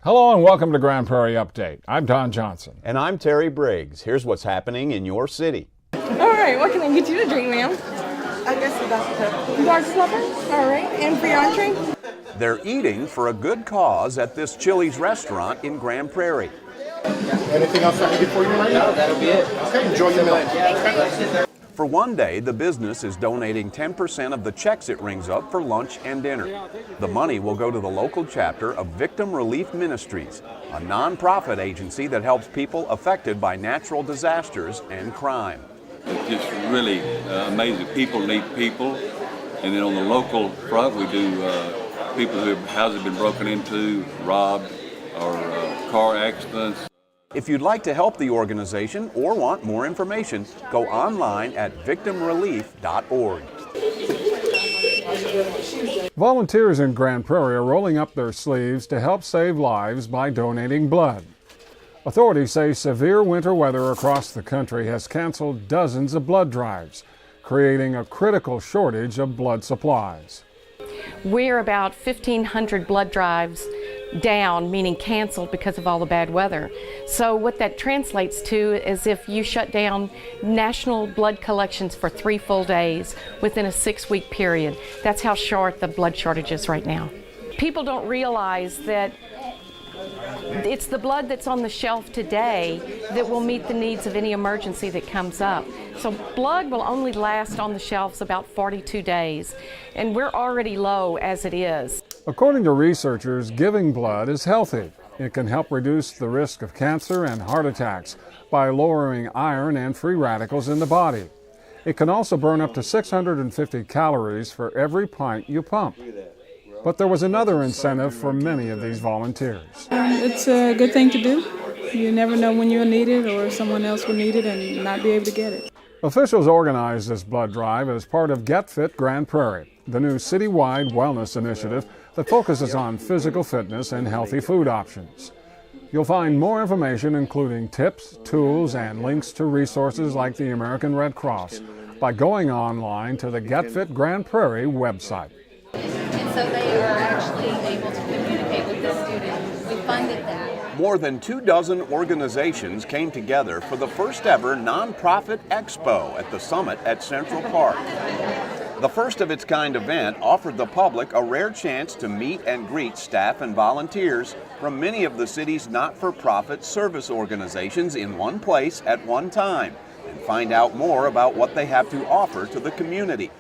Hello and welcome to Grand Prairie Update. I'm Don Johnson. And I'm Terry Briggs. Here's what's happening in your city. All right, what can I get you to drink, ma'am? I guess the Dr. Pepper. Dr. Pepper? All right, and for your entree? They're eating for a good cause at this Chili's restaurant in Grand Prairie. Anything else I can get for you right now? No, that'll be it. Okay, enjoy your meal. For one day, the business is donating 10% of the checks it rings up for lunch and dinner. The money will go to the local chapter of Victim Relief Ministries, a nonprofit agency that helps people affected by natural disasters and crime. It's just really amazing. People need people. And then on the local front, we do people whose houses have been broken into, robbed, or car accidents. If you'd like to help the organization or want more information, go online at victimrelief.org. Volunteers in Grand Prairie are rolling up their sleeves to help save lives by donating blood. Authorities say severe winter weather across the country has canceled dozens of blood drives, creating a critical shortage of blood supplies. We're about 1,500 blood drives down, meaning canceled because of all the bad weather. So what that translates to is if you shut down national blood collections for 3 full days within a 6-week period. That's how short the blood shortage is right now. People don't realize that it's the blood that's on the shelf today that will meet the needs of any emergency that comes up. So blood will only last on the shelves about 42 days, and we're already low as it is. According to researchers, giving blood is healthy. It can help reduce the risk of cancer and heart attacks by lowering iron and free radicals in the body. It can also burn up to 650 calories for every pint you pump. But there was another incentive for many of these volunteers. It's a good thing to do. You never know when you'll need it or someone else will need it and not be able to get it. Officials organized this blood drive as part of Get Fit Grand Prairie, the new citywide wellness initiative that focuses on physical fitness and healthy food options. You'll find more information, including tips, tools, and links to resources like the American Red Cross by going online to the Get Fit Grand Prairie website. And so they are actually able to communicate with the student. We funded that. More than 24 organizations came together for the first ever nonprofit expo at the summit at Central Park. The first of its kind event offered the public a rare chance to meet and greet staff and volunteers from many of the city's not-for-profit service organizations in one place at one time and find out more about what they have to offer to the community.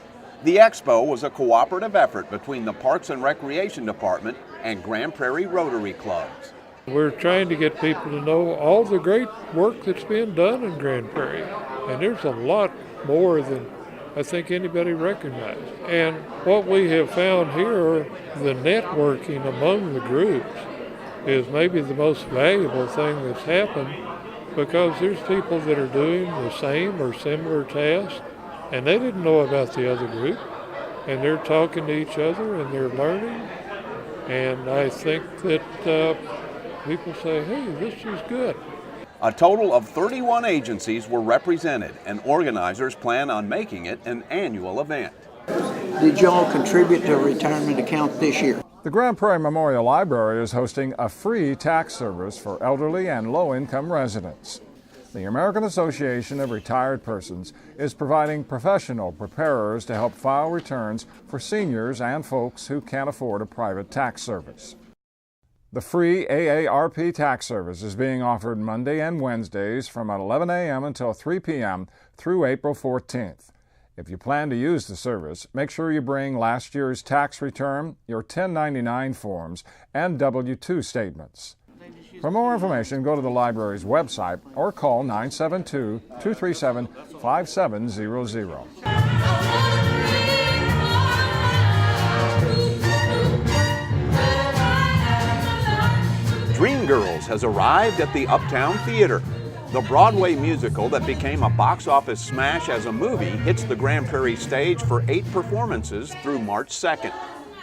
The expo was a cooperative effort between the Parks and Recreation Department and Grand Prairie Rotary Clubs. We're trying to get people to know all the great work that's being done in Grand Prairie. And there's a lot more than I think anybody recognizes. And what we have found here, the networking among the groups is maybe the most valuable thing that's happened, because there's people that are doing the same or similar tasks and they didn't know about the other group, and they're talking to each other and they're learning. And I think that people say, hey, this is good. A total of 31 agencies were represented, and organizers plan on making it an annual event. Did y'all contribute to a retirement account this year? The Grand Prairie Memorial Library is hosting a free tax service for elderly and low-income residents. The American Association of Retired Persons is providing professional preparers to help file returns for seniors and folks who can't afford a private tax service. The free AARP tax service is being offered Monday and Wednesdays from 11 a.m. until 3 p.m. through April 14th. If you plan to use the service, make sure you bring last year's tax return, your 1099 forms, and W-2 statements. For more information, go to the library's website or call 972-237-5700. Dreamgirls has arrived at the Uptown Theater. The Broadway musical that became a box office smash as a movie hits the Grand Prairie stage for 8 performances through March 2nd.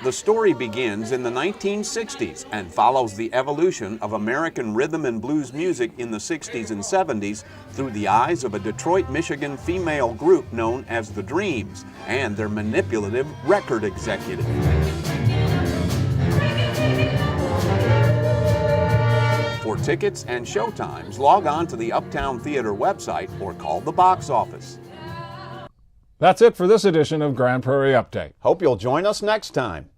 The story begins in the 1960s and follows the evolution of American rhythm and blues music in the 60s and 70s through the eyes of a Detroit, Michigan female group known as the Dreams and their manipulative record executive. tickets and showtimes, log on to the Uptown Theater website or call the box office. That's it for this edition of Grand Prairie Update. Hope you'll join us next time.